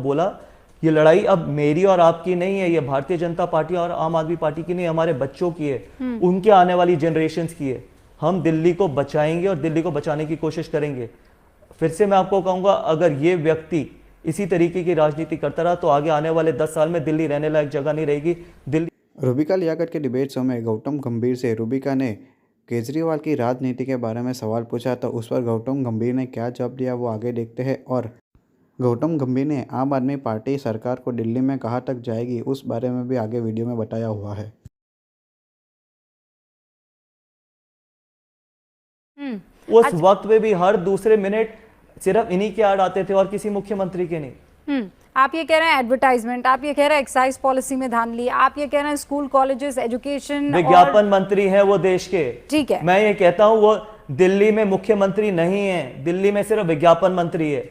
बोला, ये लड़ाई अब मेरी और आपकी नहीं है, ये भारतीय जनता पार्टी और आम आदमी पार्टी की नहीं, हमारे बच्चों की है, उनके आने वाली जनरेशन्स की है। हम दिल्ली को बचाएंगे और दिल्ली को बचाने की कोशिश करेंगे। फिर से मैं आपको कहूंगा, अगर ये व्यक्ति इसी तरीके की राजनीति करता रहा तो आगे आने वाले 10 साल में दिल्ली रहने लायक जगह नहीं रहेगी। दिल्ली रूबिका लियाकत के डिबेट शो में गौतम गंभीर से रूबिका ने केजरीवाल की राजनीति के बारे में सवाल पूछा तो उस पर गौतम गंभीर ने क्या जवाब दिया वो आगे देखते हैं। और गौतम गंभीर ने आम आदमी पार्टी सरकार को दिल्ली में कहाँ तक जाएगी उस बारे में भी आगे वीडियो में बताया हुआ है। उस वक्त में भी हर दूसरे मिनट सिर्फ इन्हीं के ऐड आते थे और किसी मुख्यमंत्री के नहीं। आप ये कह रहे हैं एडवर्टाइजमेंट, आप ये कह रहे हैं एक्साइज पॉलिसी में धांधली, आप ये कह रहे हैं स्कूल कॉलेजेस एजुकेशन, विज्ञापन मंत्री है वो देश के। ठीक है, मैं ये कहता हूं वो दिल्ली में मुख्यमंत्री नहीं है, दिल्ली में सिर्फ विज्ञापन मंत्री है।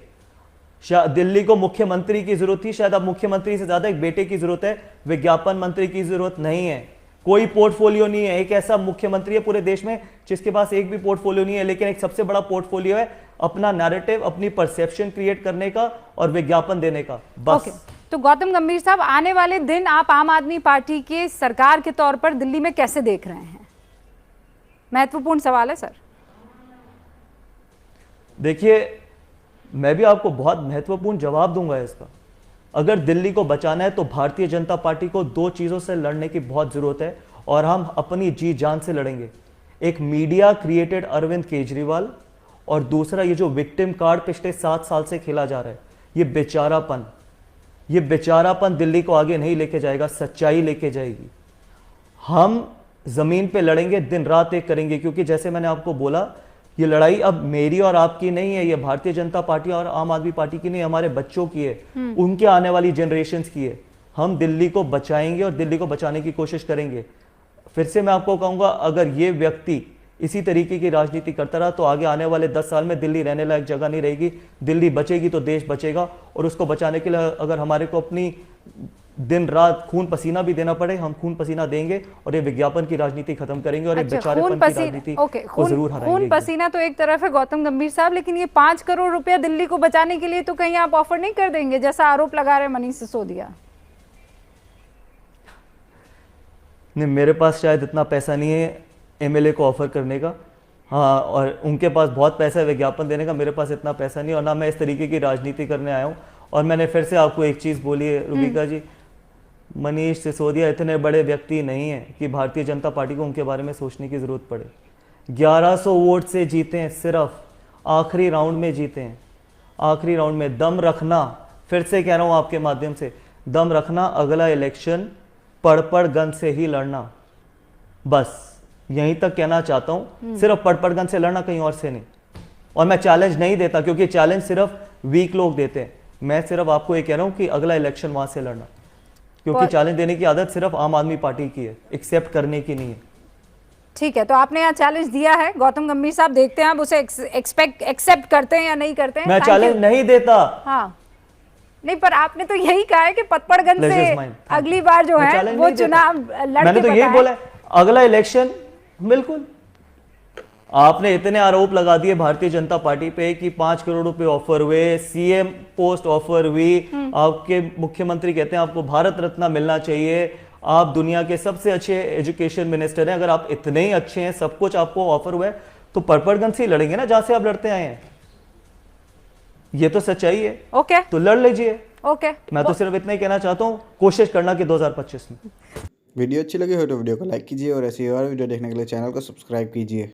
दिल्ली को मुख्यमंत्री की जरूरत थी, शायद अब मुख्यमंत्री से ज्यादा एक बेटे की जरूरत है, विज्ञापन मंत्री की जरूरत नहीं है। कोई पोर्टफोलियो नहीं है। एक ऐसा मुख्यमंत्री है पूरे देश में जिसके पास एक भी पोर्टफोलियो नहीं है, लेकिन एक सबसे बड़ा पोर्टफोलियो है अपना नैरेटिव, अपनी परसेप्शन क्रिएट करने का और विज्ञापन देने का, बस। तो गौतम गंभीर साहब, आने वाले दिन आप आम आदमी पार्टी के सरकार के तौर पर दिल्ली में कैसे देख रहे हैं? महत्वपूर्ण सवाल है सर। देखिए, मैं भी आपको बहुत महत्वपूर्ण जवाब दूंगा इसका। अगर दिल्ली को बचाना है तो भारतीय जनता पार्टी को दो चीजों से लड़ने की बहुत जरूरत है और हम अपनी जी जान से लड़ेंगे। एक मीडिया क्रिएटेड अरविंद केजरीवाल और दूसरा ये जो विक्टिम कार्ड पिछले 7 साल से खेला जा रहा है, ये बेचारापन दिल्ली को आगे नहीं लेके जाएगा, सच्चाई लेके जाएगी। हम जमीन पे लड़ेंगे, दिन रात एक करेंगे, क्योंकि जैसे मैंने आपको बोला, ये लड़ाई अब मेरी और आपकी नहीं है, ये भारतीय जनता पार्टी और आम आदमी पार्टी की नहीं, हमारे बच्चों की है, उनके आने वाली जनरेशन्स की है। हम दिल्ली को बचाएंगे और दिल्ली को बचाने की कोशिश करेंगे। फिर से मैं आपको कहूंगा, अगर ये व्यक्ति इसी तरीके की राजनीति करता रहा तो आगे आने वाले 10 साल में दिल्ली रहने लायक जगह नहीं रहेगी। दिल्ली बचेगी तो देश बचेगा, और उसको बचाने के लिए अगर हमारे को अपनी दिन रात खून पसीना भी देना पड़े, हम खून पसीना देंगे और ये विज्ञापन की राजनीति खत्म करेंगे और ये बेचारेपन की राजनीति को जरूर हराएंगे। खून पसीना तो एक तरफ है गौतम गंभीर साहब, लेकिन ये 5 करोड़ रुपया दिल्ली को बचाने के लिए तो कहीं आप ऑफर नहीं कर देंगे, जैसा आरोप लगा रहे मनीष सिसोदिया? नहीं, मेरे पास शायद इतना पैसा नहीं है एमएलए को ऑफर करने का। हाँ, और उनके पास बहुत पैसा है विज्ञापन देने का, मेरे पास इतना पैसा नहीं, और ना मैं इस तरीके की राजनीति करने आया हूँ। और मैंने फिर से आपको एक चीज़ बोली है रूबिका जी, मनीष सिसोदिया इतने बड़े व्यक्ति नहीं है कि भारतीय जनता पार्टी को उनके बारे में सोचने की जरूरत पड़े। 1100 वोट से जीते हैं, सिर्फ आखिरी राउंड में जीते हैं। आखिरी राउंड में दम रखना, फिर से कह रहा हूं आपके माध्यम से, दम रखना, अगला इलेक्शन पड़ गन से ही लड़ना, बस यहीं तक कहना चाहता हूं। सिर्फ पड़ गन से लड़ना, कहीं और से नहीं। और मैं चैलेंज नहीं देता, क्योंकि चैलेंज सिर्फ वीक लोग देते हैं। मैं सिर्फ आपको ये कह रहा हूं कि अगला इलेक्शन वहां से लड़ना, क्योंकि चैलेंज देने की आदत सिर्फ आम आदमी पार्टी की है, एक्सेप्ट करने की नहीं है। ठीक है, तो आपने यहाँ चैलेंज दिया है गौतम गंभीर साहब, देखते हैं आप उसे एक्सेप्ट करते हैं या नहीं करते हैं। मैं चैलेंज नहीं देता। हाँ, नहीं, पर आपने तो यही कहा है कि पटपड़गंज से अगली बार जो है वो चुनाव लड़के। मैंने तो यही बोला, अगला इलेक्शन। बिल्कुल, आपने इतने आरोप लगा दिए भारतीय जनता पार्टी पे कि 5 करोड़ रुपए ऑफर हुए, सीएम पोस्ट ऑफर हुई, आपके मुख्यमंत्री कहते हैं आपको भारत रत्न मिलना चाहिए, आप दुनिया के सबसे अच्छे एजुकेशन मिनिस्टर हैं। अगर आप इतने ही अच्छे हैं, सब कुछ आपको ऑफर हुआ है, तो पटपड़गंज से ही लड़ेंगे ना, जहां से आप लड़ते आए हैं। ये तो सच्चाई है। ओके, तो लड़ लीजिए। ओके, मैं तो सिर्फ इतना ही कहना चाहता हूँ, कोशिश करना कि 2025 में। वीडियो अच्छी लगी हो तो वीडियो को लाइक कीजिए और ऐसी और वीडियो देखने के लिए चैनल को सब्सक्राइब कीजिए।